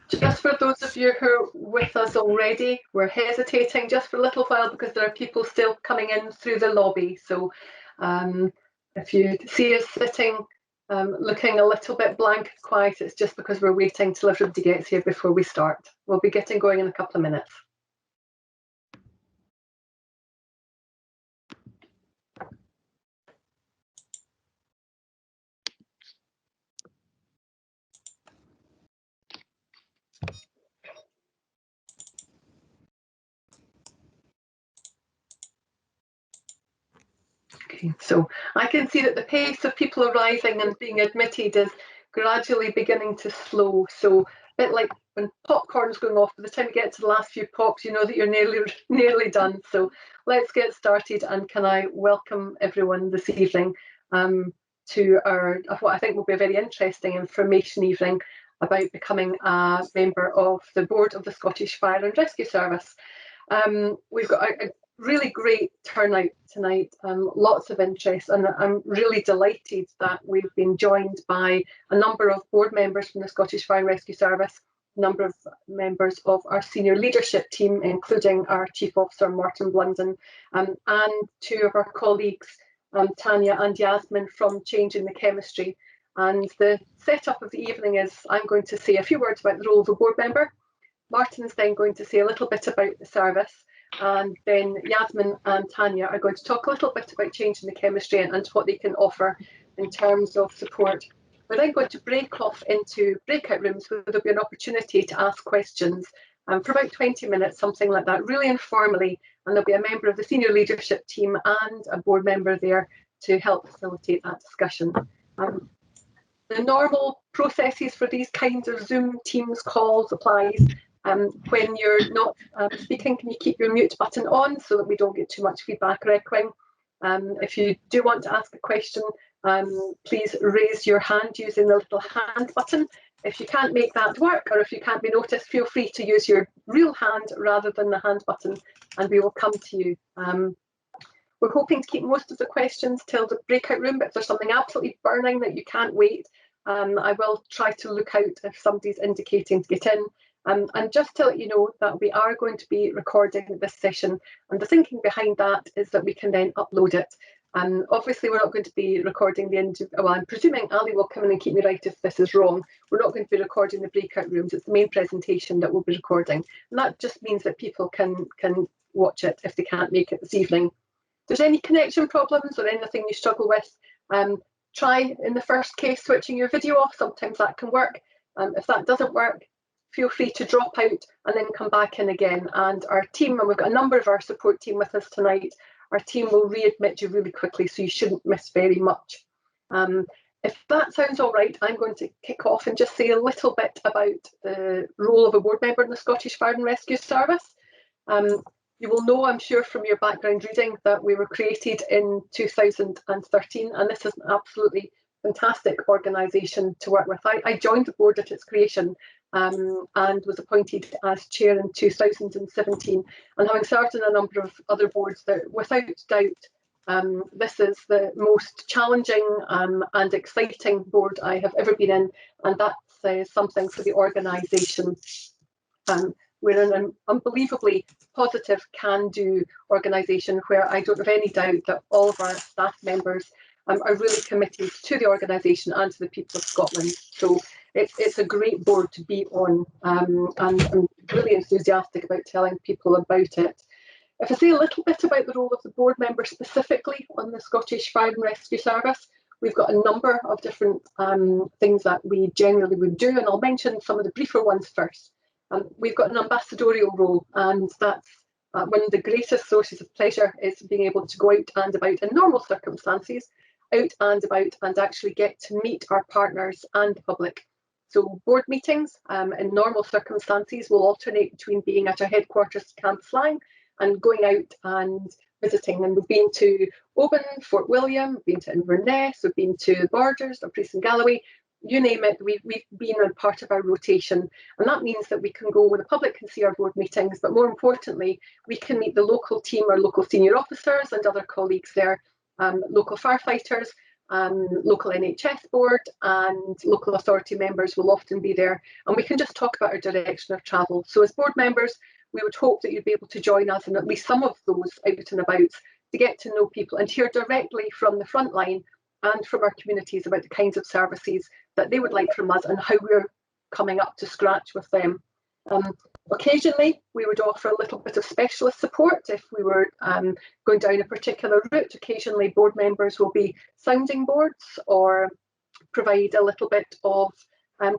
Just for those of you who are with us already, we're hesitating just for a little while because there are people still coming in through the lobby. So if you see us sitting looking a little bit blank and quiet, it's just because we're waiting till everybody gets here before we start. We'll be getting going in a couple of minutes. Okay, so I can see that the pace of people arriving and being admitted is gradually beginning to slow. So a bit like when popcorn's going off, by the time you get to the last few pops, you know that you're nearly done. So let's get started, and can I welcome everyone this evening to our what I think will be a very interesting information evening about becoming a member of the board of the Scottish Fire and Rescue Service. We've got a really great turnout tonight, lots of interest, and I'm really delighted that we've been joined by a number of board members from the Scottish Fire and Rescue Service, a number of members of our senior leadership team, including our Chief Officer Martin Blunden, and two of our colleagues, Tanya and Yasmin from Changing the Chemistry. And the setup of the evening is I'm going to say a few words about the role of a board member. Martin's then going to say a little bit about the service, and then Yasmin and Tanya are going to talk a little bit about Changing the Chemistry and what they can offer in terms of support. We're then going to break off into breakout rooms where there'll be an opportunity to ask questions for about 20 minutes, something like that, really informally, and there'll be a member of the senior leadership team and a board member there to help facilitate that discussion. The normal processes for these kinds of Zoom Teams calls applies. When you're not speaking, can you keep your mute button on so that we don't get too much feedback or echoing? If you do want to ask a question, please raise your hand using the little hand button. If you can't make that work, or if you can't be noticed, feel free to use your real hand rather than the hand button, and we will come to you. We're hoping to keep most of the questions till the breakout room, but if there's something absolutely burning that you can't wait, I will try to look out if somebody's indicating to get in. And just to let you know that we are going to be recording this session, and the thinking behind that is that we can then upload it. Obviously, we're not going to be recording the end. Well, I'm presuming Ali will come in and keep me right if this is wrong. We're not going to be recording the breakout rooms. It's the main presentation that we'll be recording, and that just means that people can watch it if they can't make it this evening. If there's any connection problems or anything you struggle with, try in the first case switching your video off. Sometimes that can work. If that doesn't work, feel free to drop out and then come back in again. And our team, and we've got a number of our support team with us tonight, our team will readmit you really quickly, so you shouldn't miss very much. If that sounds all right, I'm going to kick off and just say a little bit about the role of a board member in the Scottish Fire and Rescue Service. You will know, I'm sure, from your background reading that we were created in 2013, and this is an absolutely fantastic organisation to work with. I joined the board at its creation and was appointed as chair in 2017. And having served on a number of other boards, that without doubt, this is the most challenging and exciting board I have ever been in, and that says something for the organisation. We're an unbelievably positive, can-do organisation where I don't have any doubt that all of our staff members are really committed to the organisation and to the people of Scotland. So it's a great board to be on, and I'm really enthusiastic about telling people about it. If I say a little bit about the role of the board member specifically on the Scottish Fire and Rescue Service, we've got a number of different things that we generally would do, and I'll mention some of the briefer ones first. We've got an ambassadorial role, and that's one of the greatest sources of pleasure is being able to go out and about in normal circumstances, out and about and actually get to meet our partners and the public. So board meetings in normal circumstances will alternate between being at our headquarters Camp Flying and going out and visiting. And we've been to Oban, Fort William, we've been to Inverness, we've been to the Borders, Dumfries and Galloway, you name it, we've been a part of our rotation. And that means that we can go where the public can see our board meetings, but more importantly, we can meet the local team, our local senior officers and other colleagues there, local firefighters, local NHS board and local authority members will often be there, and we can just talk about our direction of travel. So as board members, we would hope that you'd be able to join us in at least some of those out and abouts to get to know people and hear directly from the front line and from our communities about the kinds of services that they would like from us and how we're coming up to scratch with them. Occasionally, we would offer a little bit of specialist support if we were going down a particular route. Occasionally, board members will be sounding boards or provide a little bit of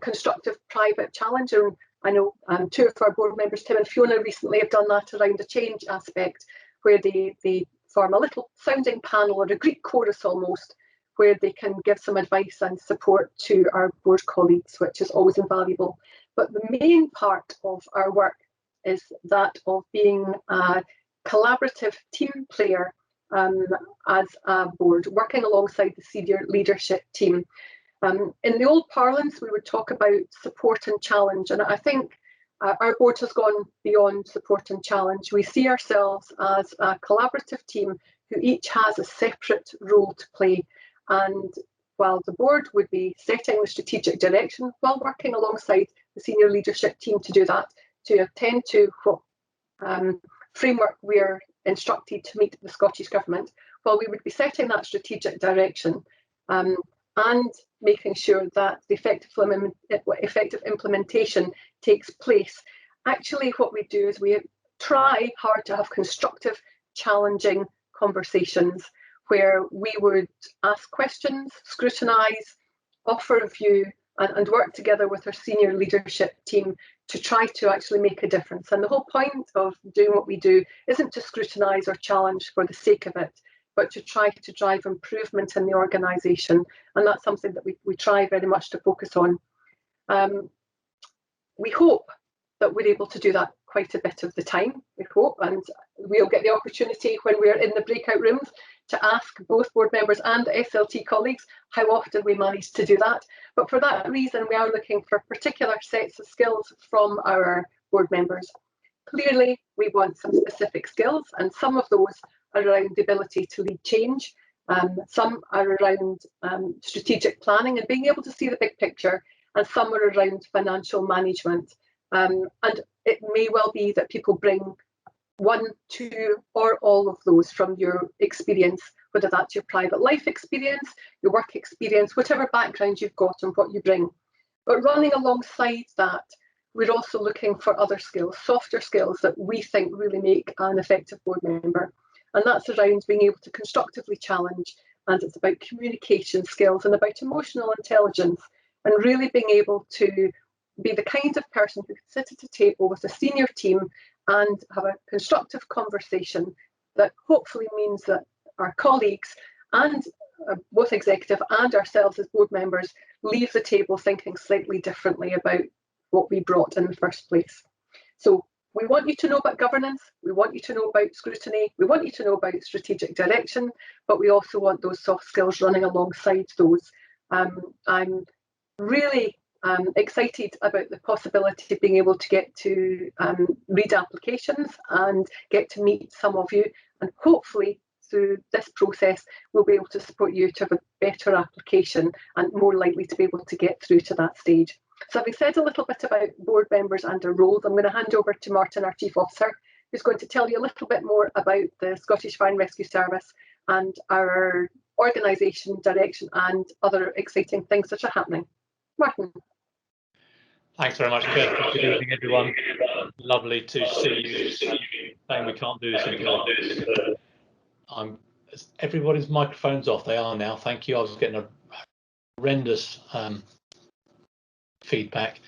constructive private challenge. And I know two of our board members, Tim and Fiona, recently have done that around a change aspect, where they form a little sounding panel or a Greek chorus almost, where they can give some advice and support to our board colleagues, which is always invaluable. But the main part of our work is that of being a collaborative team player as a board, working alongside the senior leadership team. In the old parlance, we would talk about support and challenge, and I think our board has gone beyond support and challenge. We see ourselves as a collaborative team who each has a separate role to play. And while the board would be setting the strategic direction while working alongside the senior leadership team to do that, to attend to what framework we're instructed to meet the Scottish Government, while we would be setting that strategic direction and making sure that the effective implementation takes place. Actually, what we do is we try hard to have constructive, challenging conversations where we would ask questions, scrutinise, offer a view, and work together with our senior leadership team to try to actually make a difference. And the whole point of doing what we do isn't to scrutinise or challenge for the sake of it, but to try to drive improvement in the organisation. And that's something that we try very much to focus on. We hope that we're able to do that quite a bit of the time, we hope, and we'll get the opportunity when we're in the breakout rooms to ask both board members and SLT colleagues how often we manage to do that. But for that reason, we are looking for particular sets of skills from our board members. Clearly, we want some specific skills, and some of those are around the ability to lead change. Some are around strategic planning and being able to see the big picture, and some are around financial management. And it may well be that people bring one, two, or all of those from your experience, whether that's your private life experience, your work experience, whatever background you've got and what you bring. But running alongside that, we're also looking for other skills, softer skills that we think really make an effective board member. And that's around being able to constructively challenge, and it's about communication skills and about emotional intelligence, and really being able to be the kind of person who can sit at a table with a senior team and have a constructive conversation that hopefully means that our colleagues and both executive and ourselves as board members leave the table thinking slightly differently about what we brought in the first place. So we want you to know about governance, we want you to know about scrutiny, we want you to know about strategic direction, but we also want those soft skills running alongside those. I'm really excited about the possibility of being able to get to read applications and get to meet some of you, and hopefully through this process we'll be able to support you to have a better application and more likely to be able to get through to that stage. So having said a little bit about board members and their roles, I'm going to hand over to Martin, our Chief Officer, who's going to tell you a little bit more about the Scottish Fire and Rescue Service and our organisation, direction and other exciting things that are happening. Martin. Thanks very much, Kirk. Good evening, everyone. Lovely to see you. Saying we can't do this in everybody's microphones off. They are now. Thank you. I was getting a horrendous feedback.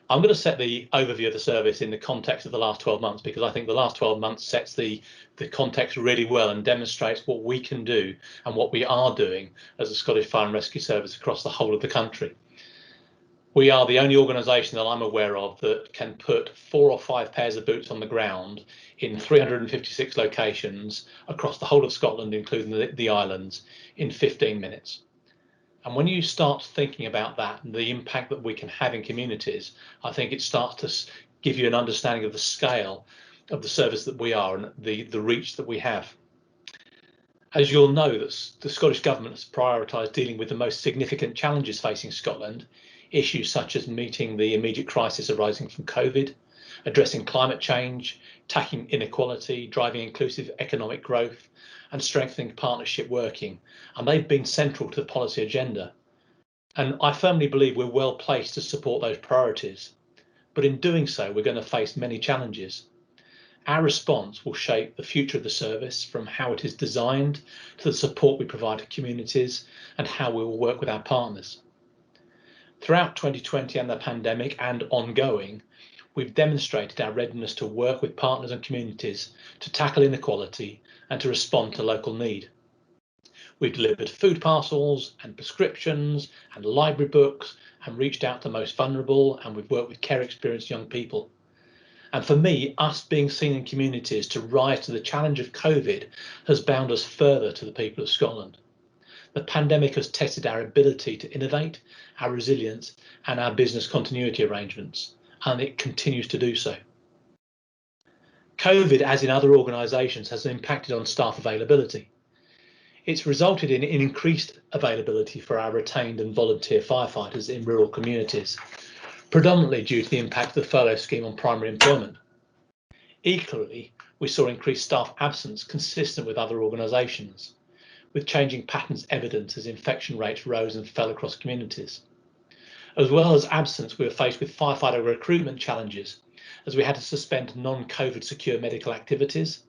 I'm going to set the overview of the service in the context of the last 12 months, because I think the last 12 months sets the context really well and demonstrates what we can do and what we are doing as a Scottish Fire and Rescue Service across the whole of the country. We are the only organisation that I'm aware of that can put 4 or 5 pairs of boots on the ground in 356 locations across the whole of Scotland, including the islands, in 15 minutes. And when you start thinking about that and the impact that we can have in communities, I think it starts to give you an understanding of the scale of the service that we are and the reach that we have. As you'll know, that the Scottish Government has prioritised dealing with the most significant challenges facing Scotland, issues such as meeting the immediate crisis arising from COVID, addressing climate change, tackling inequality, driving inclusive economic growth, and strengthening partnership working. And they've been central to the policy agenda. And I firmly believe we're well placed to support those priorities. But in doing so, we're going to face many challenges. Our response will shape the future of the service, from how it is designed to the support we provide to communities and how we will work with our partners. Throughout 2020 and the pandemic and ongoing, we've demonstrated our readiness to work with partners and communities to tackle inequality and to respond to local need. We've delivered food parcels and prescriptions and library books and reached out to the most vulnerable, and we've worked with care experienced young people. And for me, us being seen in communities to rise to the challenge of COVID has bound us further to the people of Scotland. The pandemic has tested our ability to innovate, our resilience, and our business continuity arrangements, and it continues to do so. COVID, as in other organisations, has impacted on staff availability. It's resulted in increased availability for our retained and volunteer firefighters in rural communities, predominantly due to the impact of the furlough scheme on primary employment. Equally, we saw increased staff absence consistent with other organisations, with changing patterns evident as infection rates rose and fell across communities. As well as absence, we were faced with firefighter recruitment challenges, as we had to suspend non-COVID secure medical activities,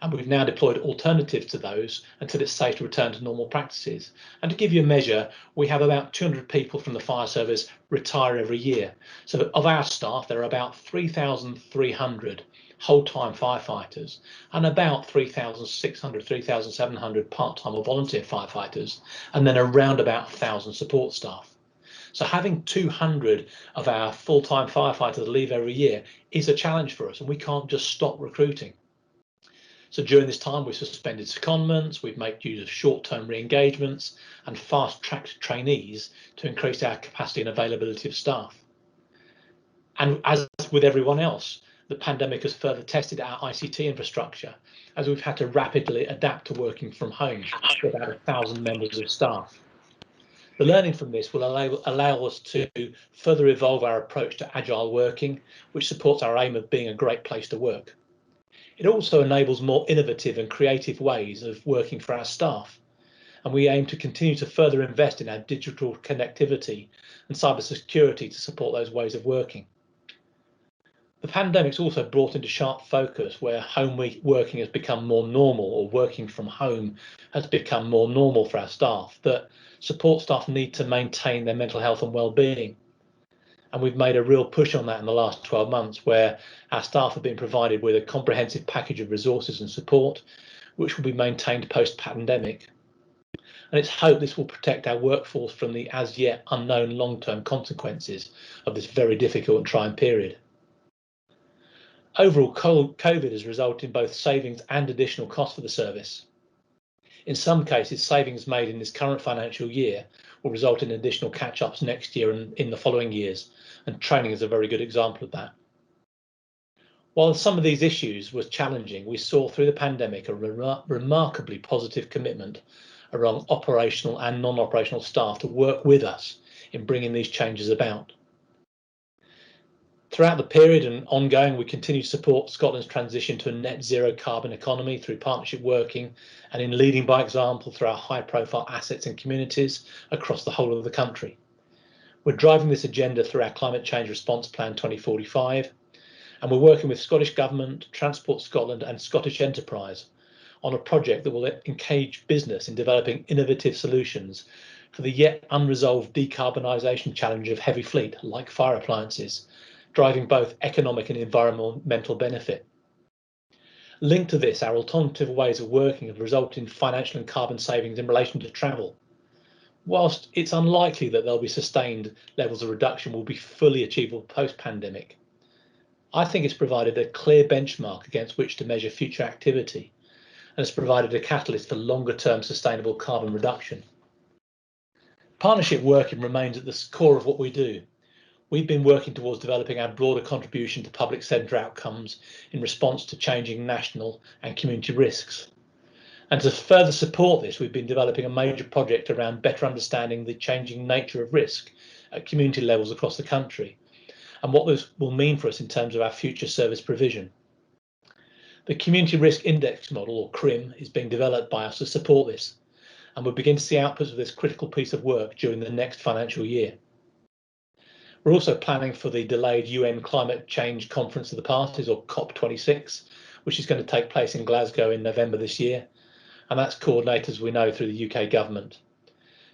and we've now deployed alternatives to those until it's safe to return to normal practices. And to give you a measure, we have about 200 people from the fire service retire every year. So of our staff, there are about 3,300 whole-time firefighters and about 3,600, 3,700 part-time or volunteer firefighters, and then around about 1,000 support staff. So having 200 of our full-time firefighters leave every year is a challenge for us, and we can't just stop recruiting. So during this time, we've suspended secondments, we've made use of short-term re-engagements and fast-tracked trainees to increase our capacity and availability of staff. And as with everyone else, the pandemic has further tested our ICT infrastructure, as we've had to rapidly adapt to working from home with about 1,000 members of staff. The learning from this will allow us to further evolve our approach to agile working, which supports our aim of being a great place to work. It also enables more innovative and creative ways of working for our staff, and we aim to continue to further invest in our digital connectivity and cybersecurity to support those ways of working. The pandemic's also brought into sharp focus where home working has become more normal, or working from home has become more normal for our staff, that support staff need to maintain their mental health and well-being. And we've made a real push on that in the last 12 months, where our staff have been provided with a comprehensive package of resources and support, which will be maintained post-pandemic. And it's hoped this will protect our workforce from the as yet unknown long-term consequences of this very difficult and trying period. Overall, COVID has resulted in both savings and additional costs for the service. In some cases, savings made in this current financial year will result in additional catch-ups next year and in the following years, and training is a very good example of that. While some of these issues were challenging, we saw through the pandemic a remarkably positive commitment around operational and non-operational staff to work with us in bringing these changes about. Throughout the period and ongoing, we continue to support Scotland's transition to a net zero carbon economy through partnership working and in leading by example through our high profile assets and communities across the whole of the country. We're driving this agenda through our Climate Change Response Plan 2045, and we're working with Scottish Government, Transport Scotland and Scottish Enterprise on a project that will engage business in developing innovative solutions for the yet unresolved decarbonisation challenge of heavy fleet like fire appliances, driving both economic and environmental benefit. Linked to this, our alternative ways of working have resulted in financial and carbon savings in relation to travel. Whilst it's unlikely that there'll be sustained levels of reduction will be fully achievable post-pandemic, I think it's provided a clear benchmark against which to measure future activity, and has provided a catalyst for longer-term sustainable carbon reduction. Partnership working remains at the core of what we do. We've been working towards developing our broader contribution to public centre outcomes in response to changing national and community risks. And to further support this, we've been developing a major project around better understanding the changing nature of risk at community levels across the country and what this will mean for us in terms of our future service provision. The Community Risk Index model, or CRIM, is being developed by us to support this, and we'll begin to see outputs of this critical piece of work during the next financial year. We're also planning for the delayed UN Climate Change Conference of the Parties, or COP26, which is going to take place in Glasgow in November this year, and that's coordinated, as we know, through the UK government.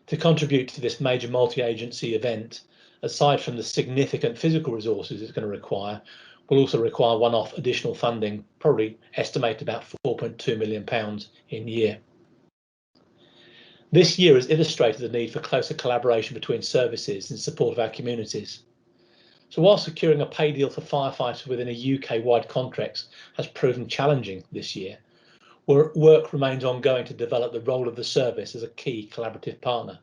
To contribute to this major multi-agency event, aside from the significant physical resources it's going to require, will also require one-off additional funding, probably estimated about £4.2 million in year. This year has illustrated the need for closer collaboration between services in support of our communities. So while securing a pay deal for firefighters within a UK-wide contract has proven challenging this year, work remains ongoing to develop the role of the service as a key collaborative partner.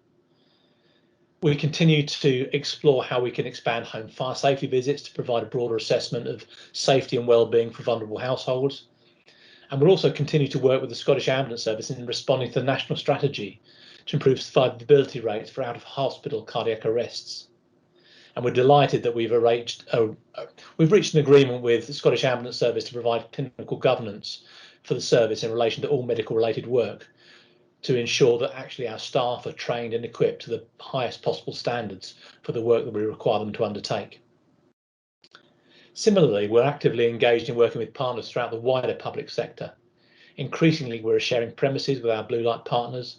We continue to explore how we can expand home fire safety visits to provide a broader assessment of safety and well-being for vulnerable households. And we'll also continue to work with the Scottish Ambulance Service in responding to the national strategy to improve survivability rates for out-of-hospital cardiac arrests. And we're delighted that we've reached an agreement with the Scottish Ambulance Service to provide clinical governance for the service in relation to all medical related work, to ensure that actually our staff are trained and equipped to the highest possible standards for the work that we require them to undertake. Similarly, we're actively engaged in working with partners throughout the wider public sector. Increasingly, we're sharing premises with our blue light partners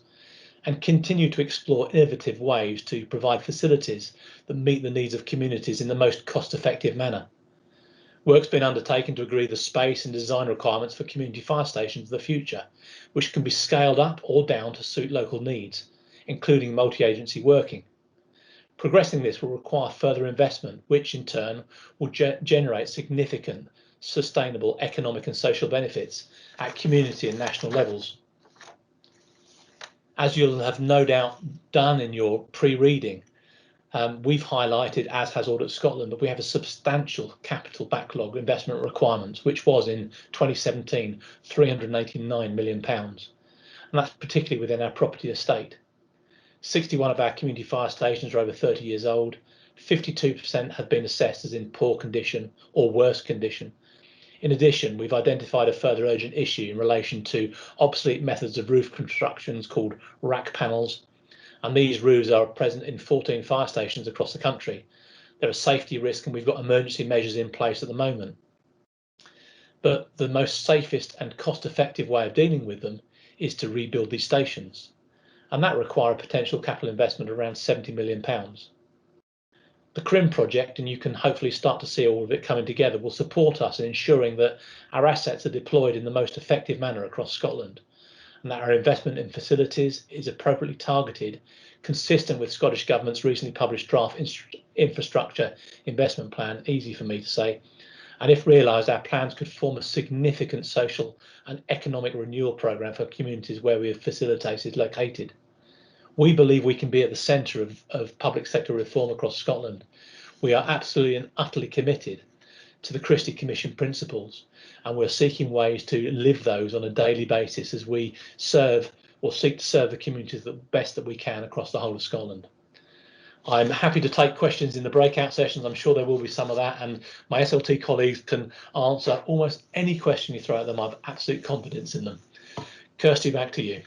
and continue to explore innovative ways to provide facilities that meet the needs of communities in the most cost-effective manner. Work's been undertaken to agree the space and design requirements for community fire stations of the future, which can be scaled up or down to suit local needs, including multi-agency working. Progressing this will require further investment, which in turn will generate significant, sustainable economic and social benefits at community and national levels. As you'll have no doubt done in your pre-reading, we've highlighted, as has Audit Scotland, that we have a substantial capital backlog investment requirements, which was in 2017 £389 million, and that's particularly within our property estate. 61 of our community fire stations are over 30 years old, 52% have been assessed as in poor condition or worse condition. In addition, we've identified a further urgent issue in relation to obsolete methods of roof constructions called rack panels, and these roofs are present in 14 fire stations across the country. They're a safety risk and we've got emergency measures in place at the moment. But the most safest and cost-effective way of dealing with them is to rebuild these stations, and that requires a potential capital investment of around £70 million. The CRIM project, and you can hopefully start to see all of it coming together, will support us in ensuring that our assets are deployed in the most effective manner across Scotland, and that our investment in facilities is appropriately targeted, consistent with Scottish Government's recently published draft infrastructure investment plan, easy for me to say. And if realised, our plans could form a significant social and economic renewal programme for communities where we have facilities located. We believe we can be at the centre of public sector reform across Scotland. We are absolutely and utterly committed to the Christie Commission principles, and we're seeking ways to live those on a daily basis as we serve or seek to serve the communities the best that we can across the whole of Scotland. I'm happy to take questions in the breakout sessions. I'm sure there will be some of that, and my SLT colleagues can answer almost any question you throw at them. I have absolute confidence in them. Kirsty, back to you.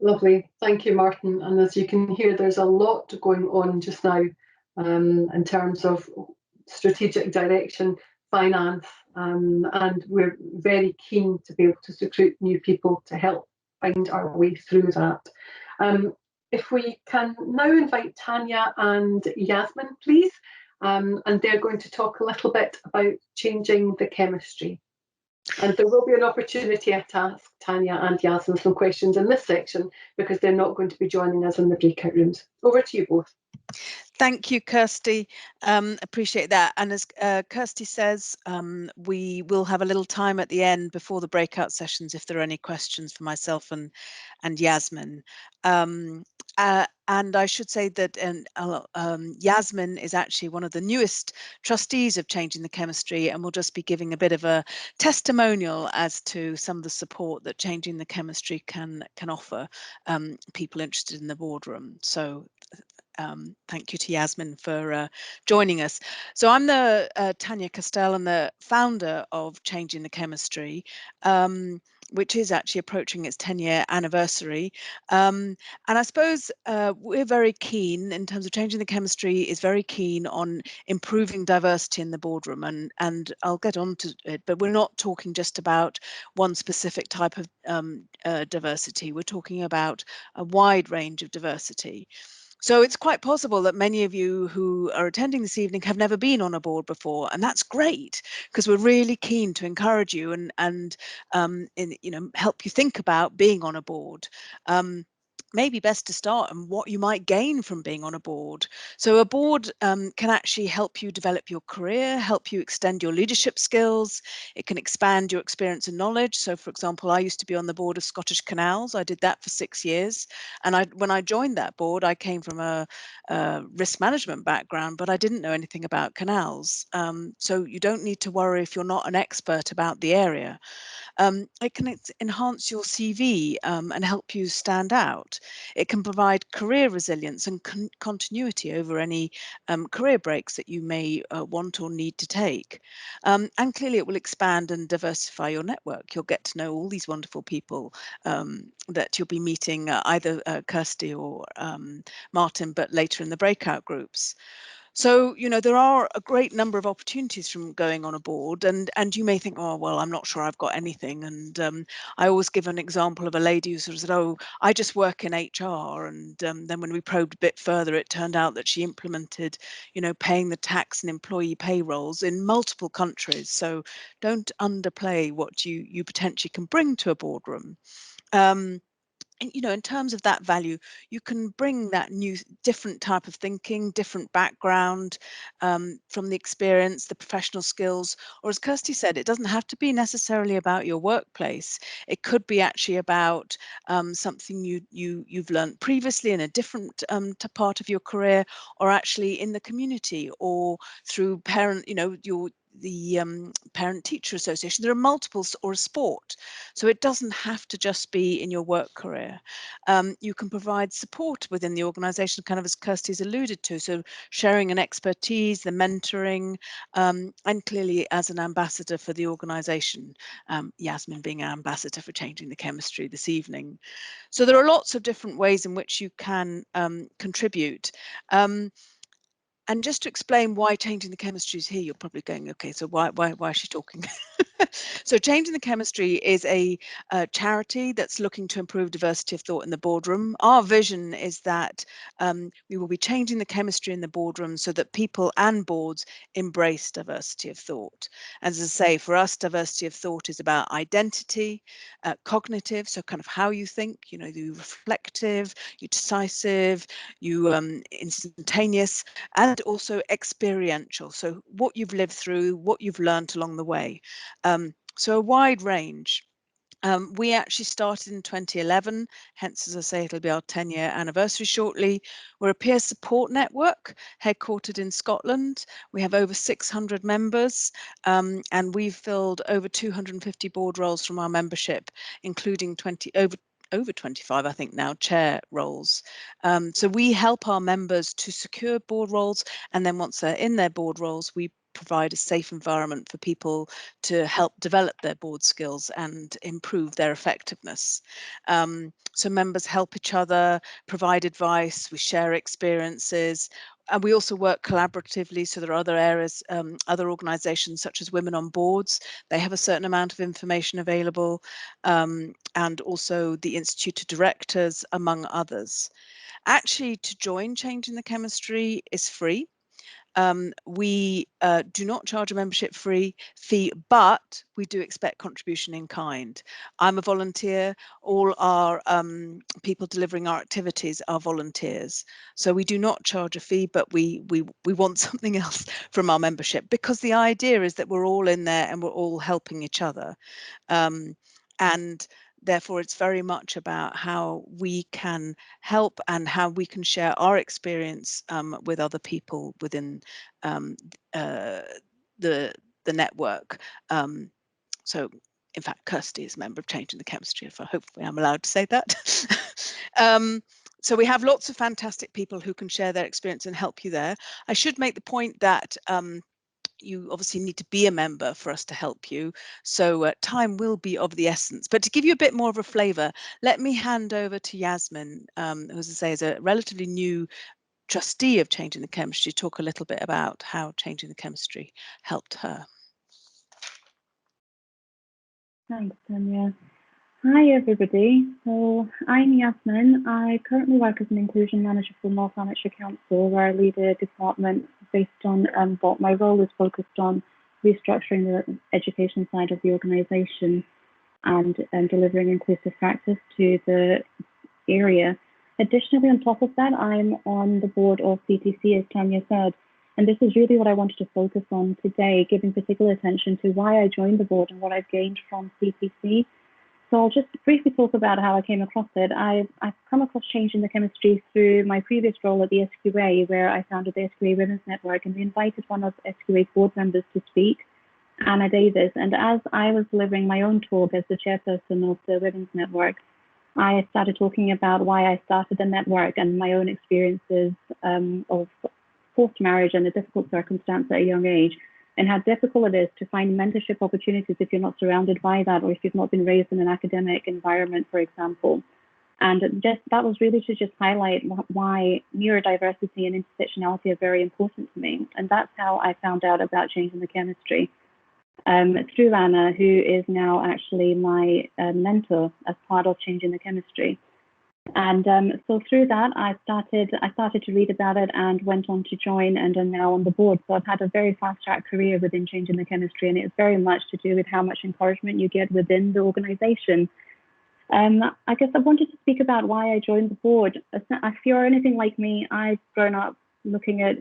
Lovely, thank you, Martin. And as you can hear, there's a lot going on just now in terms of strategic direction, finance, and we're very keen to be able to recruit new people to help find our way through that. If we can now invite Tanya and Yasmin, please, and they're going to talk a little bit about changing the chemistry. And there will be an opportunity to ask Tanya and Yasmin some questions in this section because they're not going to be joining us in the breakout rooms. Over to you both. Thank you, Kirsty. Appreciate that. And as Kirsty says, we will have a little time at the end before the breakout sessions if there are any questions for myself and Yasmin. And I should say that Yasmin is actually one of the newest trustees of Changing the Chemistry, and will just be giving a bit of a testimonial as to some of the support that Changing the Chemistry can offer people interested in the boardroom. So thank you to Yasmin for joining us. So I'm the Tanya Castell, and the founder of Changing the Chemistry, which is actually approaching its 10-year anniversary. And I suppose we're very keen, in terms of Changing the Chemistry, is very keen on improving diversity in the boardroom. And I'll get on to it, but we're not talking just about one specific type of diversity. We're talking about a wide range of diversity. So it's quite possible that many of you who are attending this evening have never been on a board before, and that's great, because we're really keen to encourage you and help you think about being on a board. Maybe best to start and what you might gain from being on a board. So a board can actually help you develop your career, help you extend your leadership skills. It can expand your experience and knowledge. So for example, I used to be on the board of Scottish Canals. I did that for 6 years. And when I joined that board, I came from a risk management background, but I didn't know anything about canals. So you don't need to worry if you're not an expert about the area. It can enhance your CV and help you stand out. It can provide career resilience and continuity over any career breaks that you may want or need to take. And clearly it will expand and diversify your network. You'll get to know all these wonderful people that you'll be meeting, either Kirsty or Martin, but later in the breakout groups. So, there are a great number of opportunities from going on a board, and you may think, oh, well, I'm not sure I've got anything. And I always give an example of a lady who sort of said, oh, I just work in HR. And then when we probed a bit further, it turned out that she implemented, paying the tax and employee payrolls in multiple countries. So don't underplay what you potentially can bring to a boardroom. And in terms of that value, you can bring that new, different type of thinking, different background from the experience, the professional skills. Or as Kirsty said, it doesn't have to be necessarily about your workplace. It could be actually about something you've learned previously in a different part of your career, or actually in the community, or through the parent-teacher association. There are multiples, or a sport. So it doesn't have to just be in your work career. You can provide support within the organisation, kind of as Kirsty's alluded to. So sharing an expertise, the mentoring, and clearly as an ambassador for the organisation, Yasmin being an ambassador for Changing the Chemistry this evening. So there are lots of different ways in which you can contribute. And just to explain why Changing the Chemistry is here, you're probably going, okay, so why is she talking? So Changing the Chemistry is a charity that's looking to improve diversity of thought in the boardroom. Our vision is that we will be changing the chemistry in the boardroom so that people and boards embrace diversity of thought. As I say, for us, diversity of thought is about identity, cognitive, so kind of how you think, you reflective, you decisive, you instantaneous, and also experiential. So what you've lived through, what you've learned along the way. So a wide range. We actually started in 2011, hence, as I say, it'll be our 10-year anniversary shortly. We're a peer support network headquartered in Scotland. We have over 600 members, and we've filled over 250 board roles from our membership, including over 25, I think now, chair roles. So we help our members to secure board roles, and then once they're in their board roles, we provide a safe environment for people to help develop their board skills and improve their effectiveness. So members help each other, provide advice, we share experiences, and we also work collaboratively. So there are other areas, other organisations such as Women on Boards, they have a certain amount of information available, and also the Institute of Directors, among others. Actually, to join Changing the Chemistry is free. We do not charge a membership fee, but we do expect contribution in kind. I'm a volunteer. All our people delivering our activities are volunteers. So we do not charge a fee, but we want something else from our membership, because the idea is that we're all in there and we're all helping each other. And therefore, it's very much about how we can help and how we can share our experience with other people within the network. So, in fact, Kirsty is a member of Changing the Chemistry, if hopefully I'm allowed to say that. So we have lots of fantastic people who can share their experience and help you there. I should make the point that you obviously need to be a member for us to help you. So time will be of the essence. But to give you a bit more of a flavour, let me hand over to Yasmin, who, as I say, is a relatively new trustee of Changing the Chemistry, to talk a little bit about how Changing the Chemistry helped her. Thanks, Tanya. Hi, everybody. So I'm Yasmin. I currently work as an inclusion manager for North Lanarkshire Council, where I lead a department based on what my role is focused on restructuring the education side of the organisation and delivering inclusive practice to the area. Additionally, on top of that, I'm on the board of CTC, as Tanya said, and this is really what I wanted to focus on today, giving particular attention to why I joined the board and what I've gained from CTC. So I'll just briefly talk about how I came across it. I've come across Changing the Chemistry through my previous role at the SQA, where I founded the SQA Women's Network, and we invited one of SQA's board members to speak, Anna Davis. And as I was delivering my own talk as the chairperson of the Women's Network, I started talking about why I started the network and my own experiences of forced marriage and a difficult circumstance at a young age, and how difficult it is to find mentorship opportunities if you're not surrounded by that, or if you've not been raised in an academic environment, for example. And just that was really to just highlight why neurodiversity and intersectionality are very important to me. And that's how I found out about Changing the Chemistry. Through Anna, who is now actually my mentor as part of Changing the Chemistry. And so through that, I started to read about it and went on to join, and am now on the board. So I've had a very fast track career within Changing the Chemistry, and it's very much to do with how much encouragement you get within the organisation. I guess I wanted to speak about why I joined the board. If you're anything like me, I've grown up looking at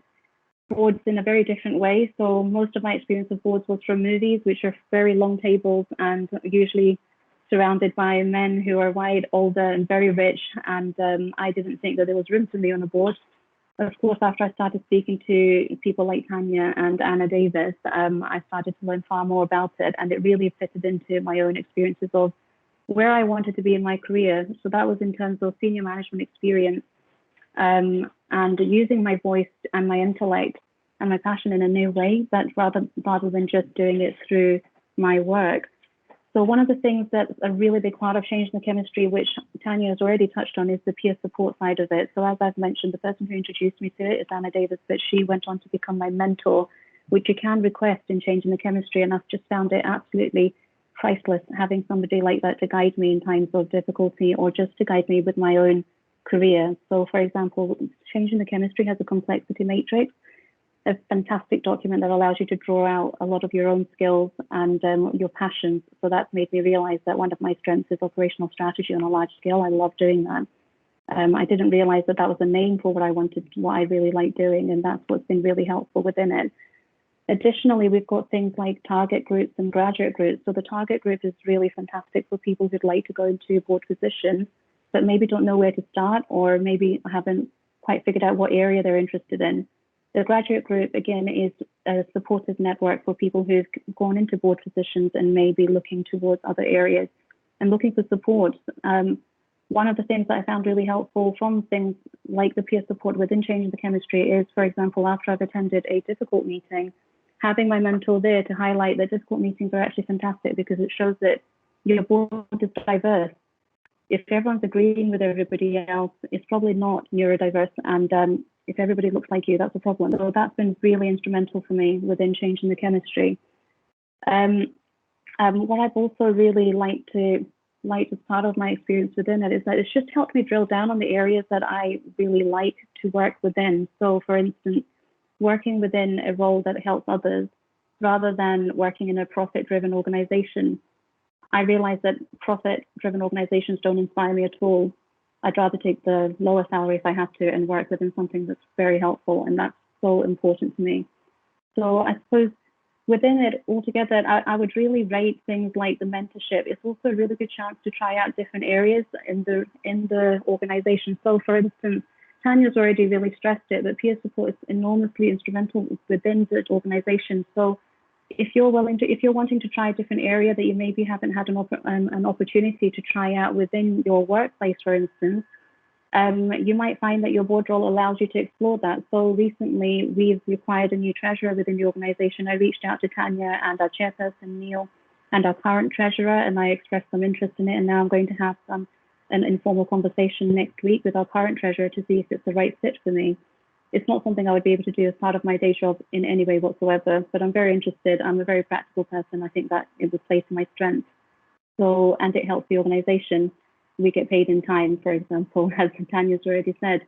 boards in a very different way. So most of my experience of boards was from movies, which are very long tables and usually surrounded by men who are white, older, and very rich. And I didn't think that there was room for me on the board. Of course, after I started speaking to people like Tanya and Anna Davis, I started to learn far more about it, and it really fitted into my own experiences of where I wanted to be in my career. So that was in terms of senior management experience, and using my voice and my intellect and my passion in a new way, that rather than just doing it through my work. So one of the things that's a really big part of Changing the Chemistry, which Tanya has already touched on, is the peer support side of it. So as I've mentioned, the person who introduced me to it is Anna Davis, but she went on to become my mentor, which you can request in Changing the Chemistry. And I've just found it absolutely priceless having somebody like that to guide me in times of difficulty, or just to guide me with my own career. So for example, Changing the Chemistry has a complexity matrix, a fantastic document that allows you to draw out a lot of your own skills and your passions. So that's made me realize that one of my strengths is operational strategy on a large scale. I love doing that. I didn't realize that that was a name for what I really like doing, and that's what's been really helpful within it. Additionally, we've got things like target groups and graduate groups. So the target group is really fantastic for people who'd like to go into board positions, but maybe don't know where to start, or maybe haven't quite figured out what area they're interested in. The graduate group, again, is a supportive network for people who've gone into board positions and may be looking towards other areas and looking for support. One of the things that I found really helpful from things like the peer support within Changing the Chemistry is, for example, after I've attended a difficult meeting, having my mentor there to highlight that difficult meetings are actually fantastic, because it shows that your board is diverse. If everyone's agreeing with everybody else, it's probably not neurodiverse, and if everybody looks like you, that's a problem. So that's been really instrumental for me within Changing the Chemistry. What I've also really liked as part of my experience within it is that it's just helped me drill down on the areas that I really like to work within. So for instance, working within a role that helps others rather than working in a profit-driven organization. I realize that profit-driven organizations don't inspire me at all. I'd rather take the lower salary if I have to and work within something that's very helpful, and that's so important to me. So I suppose within it altogether, I would really rate things like the mentorship. It's also a really good chance to try out different areas in the organization. So for instance, Tanya's already really stressed it, but peer support is enormously instrumental within the organization. So if you're wanting to try a different area that you maybe haven't had an opportunity to try out within your workplace, for instance, you might find that your board role allows you to explore that. So recently, we've required a new treasurer within the organization. I reached out to Tanya and our chairperson, Neil, and our current treasurer, and I expressed some interest in it. And now I'm going to have an informal conversation next week with our current treasurer to see if it's the right fit for me. It's not something I would be able to do as part of my day job in any way whatsoever, but I'm very interested. I'm a very practical person. I think that it would play to my strengths. So, and it helps the organization. We get paid in time, for example, as Tanya's already said.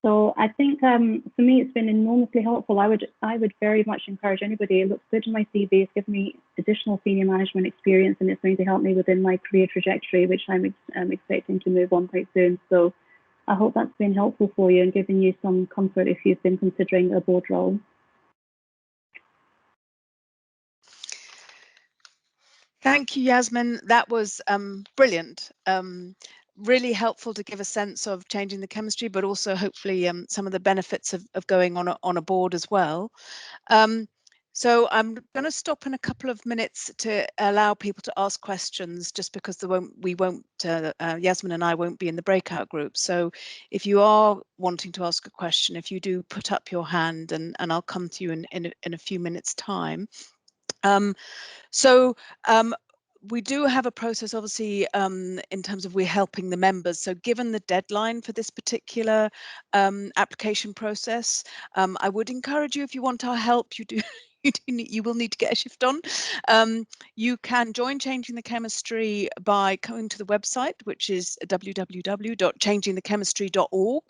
So I think for me, it's been enormously helpful. I would very much encourage anybody. It looks good in my CV. It's given me additional senior management experience, and it's going to help me within my career trajectory, which I'm expecting to move on quite soon. So I hope that's been helpful for you and given you some comfort if you've been considering a board role. Thank you, Yasmin. That was brilliant. Really helpful to give a sense of changing the chemistry, but also hopefully some of the benefits of going on a board as well. So I'm going to stop in a couple of minutes to allow people to ask questions, just because Yasmin and I won't be in the breakout group. So if you are wanting to ask a question, if you do put up your hand, and I'll come to you in a few minutes' time. We do have a process, obviously, in terms of we're helping the members. So given the deadline for this particular application process, I would encourage you, if you want our help, you will need to get a shift on. You can join Changing the Chemistry by going to the website, which is www.changingthechemistry.org.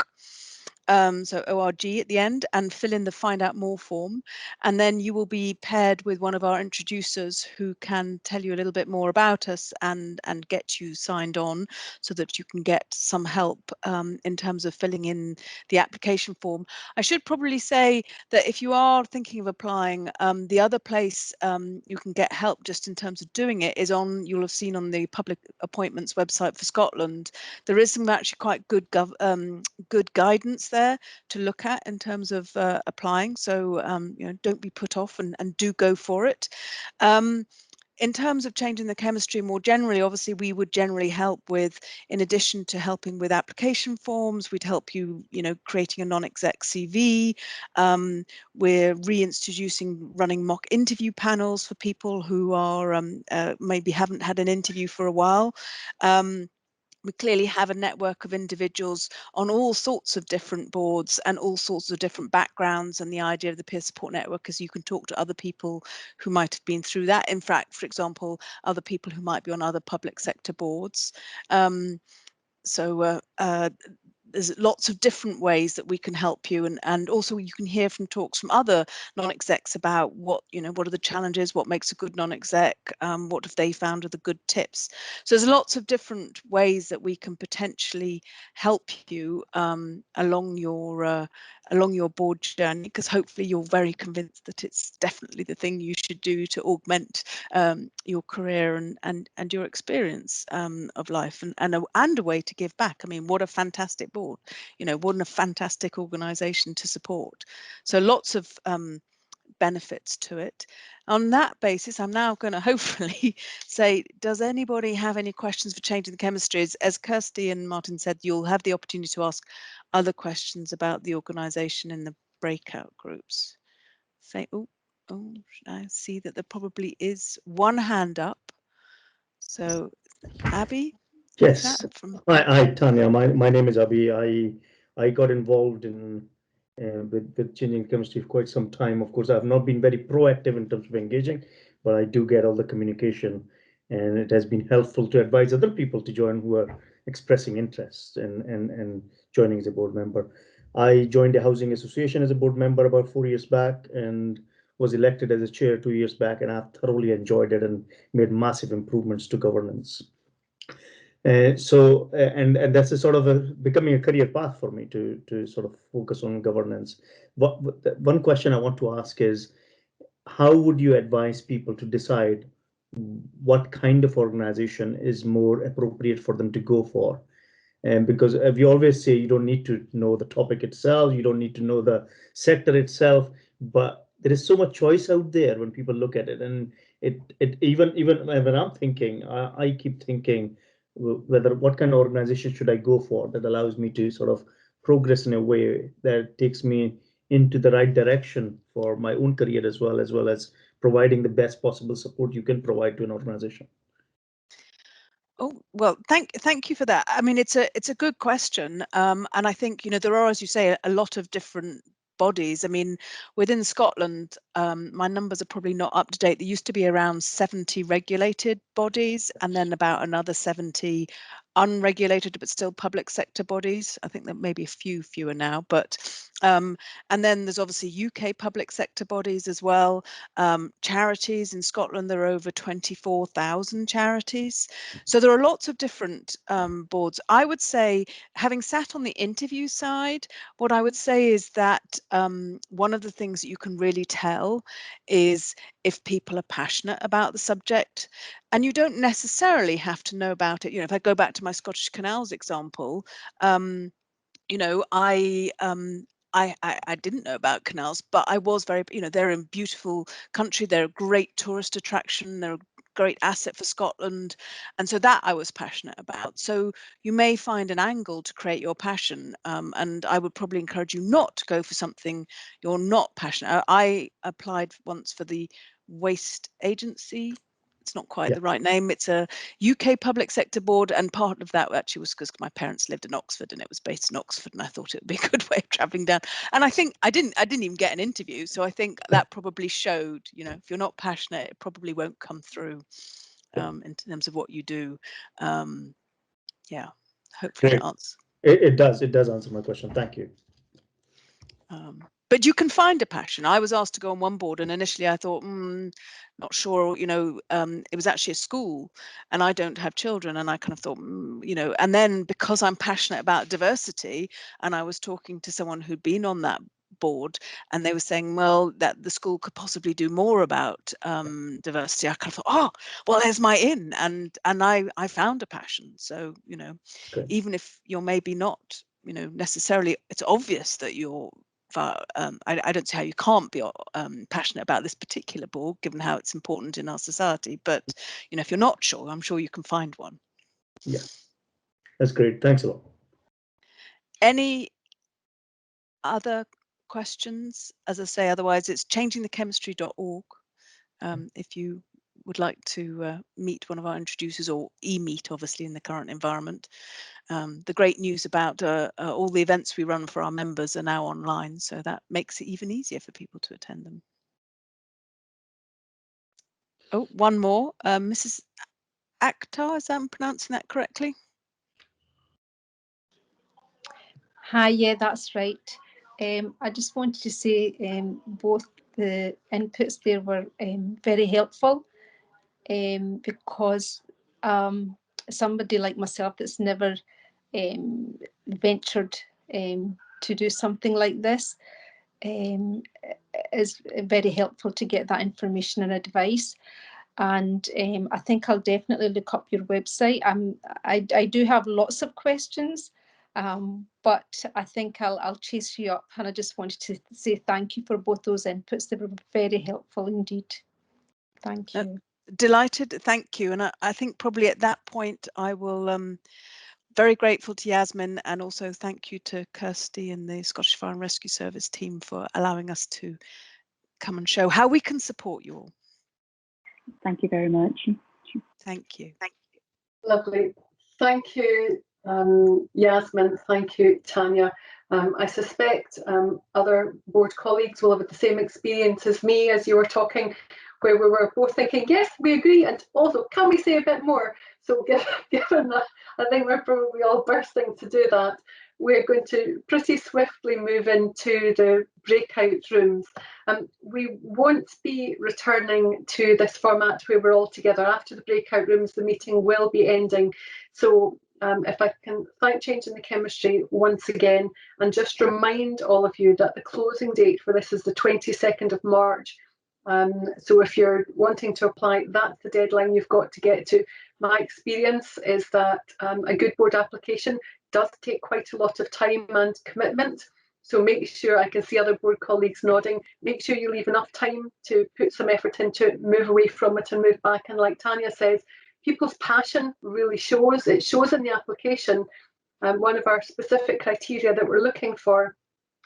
So ORG at the end, and fill in the find out more form, and then you will be paired with one of our introducers who can tell you a little bit more about us and get you signed on, so that you can get some help in terms of filling in the application form. I should probably say that if you are thinking of applying, the other place you can get help just in terms of doing it is you'll have seen on the public appointments website for Scotland, there is some actually quite good guidance there to look at in terms of applying. So don't be put off and do go for it. In terms of changing the chemistry more generally, obviously we would generally help with, in addition to helping with application forms, we'd help you, creating a non-exec CV. We're reintroducing running mock interview panels for people who are maybe haven't had an interview for a while. We clearly have a network of individuals on all sorts of different boards and all sorts of different backgrounds, and the idea of the peer support network is you can talk to other people who might have been through that. In fact, for example, other people who might be on other public sector boards. There's lots of different ways that we can help you, and also you can hear from talks from other non-execs about what are the challenges, what makes a good non-exec, what have they found are the good tips. So there's lots of different ways that we can potentially help you along your board journey, because hopefully you're very convinced that it's definitely the thing you should do to augment your career and your experience of life, and a way to give back. I mean, what a fantastic board, what a fantastic organization to support. So lots of benefits to it. On that basis, I'm now going to hopefully say, does anybody have any questions for Changing the Chemistry? As Kirsty and Martin said, you'll have the opportunity to ask other questions about the organization in the breakout groups. Say, I see that there probably is one hand up. So Abby? Yes. Hi, Tanya. My name is Abhi. I got involved in with Changing Chemistry for quite some time. Of course, I've not been very proactive in terms of engaging, but I do get all the communication, and it has been helpful to advise other people to join who are expressing interest and joining as a board member. I joined a housing association as a board member about 4 years back and was elected as a chair 2 years back, and I've thoroughly enjoyed it and made massive improvements to governance. And that's a sort of becoming a career path for me to sort of focus on governance. One question I want to ask is, how would you advise people to decide what kind of organization is more appropriate for them to go for? And because we always say you don't need to know the topic itself, you don't need to know the sector itself, but there is so much choice out there when people look at it. And it even when I'm thinking, I keep thinking whether what kind of organization should I go for that allows me to sort of progress in a way that takes me into the right direction for my own career as well as providing the best possible support you can provide to an organization. Oh, well, thank you for that. I mean, it's a good question, and I think, you know, there are, as you say, a lot of different bodies. I mean, within Scotland, my numbers are probably not up to date. There used to be around 70 regulated bodies, and then about another 70 unregulated but still public sector bodies. I think there may be a few fewer now, but and then there's obviously UK public sector bodies as well. Charities in Scotland, there are over 24,000 charities. So there are lots of different boards. I would say, having sat on the interview side, what I would say is that one of the things that you can really tell is if people are passionate about the subject. And you don't necessarily have to know about it. You know, if I go back to my Scottish Canals example, you know, I didn't know about canals, but I was very, you know, they're in beautiful country. They're a great tourist attraction. They're a great asset for Scotland. And so that I was passionate about. So you may find an angle to create your passion. And I would probably encourage you not to go for something you're not passionate. I applied once for the Waste Agency. It's not quite the right name. It's a UK public sector board, and part of that actually was because my parents lived in Oxford and it was based in Oxford, and I thought it would be a good way of traveling down. And I think I didn't even get an interview, so I think that probably showed, you know, if you're not passionate, it probably won't come through in terms of what you do. Yeah, hopefully that answers. It does answer my question. Thank you. But you can find a passion. I was asked to go on one board, and initially I thought, not sure, you know, it was actually a school, and I don't have children, and I kind of thought, you know, and then because I'm passionate about diversity, and I was talking to someone who'd been on that board, and they were saying, well, that the school could possibly do more about diversity. I kind of thought, oh, well, there's my in, and I found a passion. So, you know, even if you're maybe not, you know, necessarily, it's obvious that you're I don't see how you can't be passionate about this particular board, given how it's important in our society. But, you know, if you're not sure, I'm sure you can find one. Yeah, that's great. Thanks a lot. Any other questions? As I say, otherwise it's changingthechemistry.org. If you would like to meet one of our introducers, or e-meet, obviously, in the current environment. The great news about all the events we run for our members are now online, so that makes it even easier for people to attend them. Oh, one more. Mrs. Akhtar, is that I'm pronouncing that correctly? Hi, yeah, that's right. I just wanted to say both the inputs there were very helpful, because somebody like myself that's never ventured to do something like this is very helpful to get that information and advice. And I think I'll definitely look up your website. I do have lots of questions, but I think I'll chase you up. And I just wanted to say thank you for both those inputs. They were very helpful indeed. Thank you. Delighted, thank you. And I think probably at that point I will very grateful to Yasmin, and also thank you to Kirsty and the Scottish Fire and Rescue Service team for allowing us to come and show how we can support you all. Thank you very much. Thank you. Lovely. Thank you, Yasmin. Thank you, Tanya. I suspect other board colleagues will have the same experience as me as you were talking. where we were both thinking, yes, we agree, and also, can we say a bit more? So given that, I think we're probably all bursting to do that. We're going to pretty swiftly move into the breakout rooms. We won't be returning to this format where we're all together. After the breakout rooms, the meeting will be ending. So if I can thank Changing the Chemistry once again, and just remind all of you that the closing date for this is the 22nd of March. So if you're wanting to apply, that's the deadline you've got to get to. My experience is that a good board application does take quite a lot of time and commitment. So make sure, I can see other board colleagues nodding, make sure you leave enough time to put some effort into it, move away from it and move back. And like Tanya says, people's passion really shows. It shows in the application. One of our specific criteria that we're looking for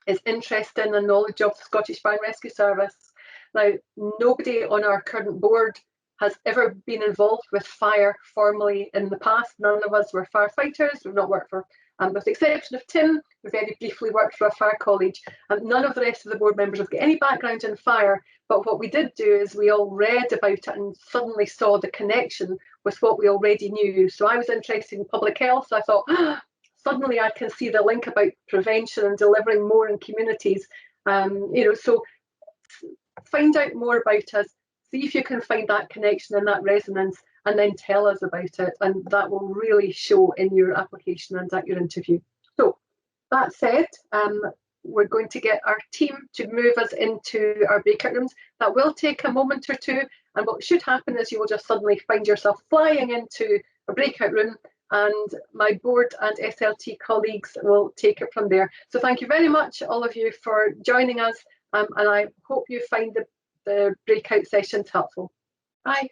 is interest in and knowledge of the Scottish Fire and Rescue Service. Now, nobody on our current board has ever been involved with fire formally in the past. None of us were firefighters. We've not worked for, with the exception of Tim, who very briefly worked for a fire college. And none of the rest of the board members have got any background in fire. But what we did do is we all read about it and suddenly saw the connection with what we already knew. So I was interested in public health. So I thought, suddenly I can see the link about prevention and delivering more in communities. So find out more about us, see if you can find that connection and that resonance, and then tell us about it, and that will really show in your application and at your interview. So that said, we're going to get our team to move us into our breakout rooms. That will take a moment or two, and what should happen is you will just suddenly find yourself flying into a breakout room, and my board and SLT colleagues will take it from there. So thank you very much, all of you, for joining us. And I hope you find the breakout sessions helpful. Bye.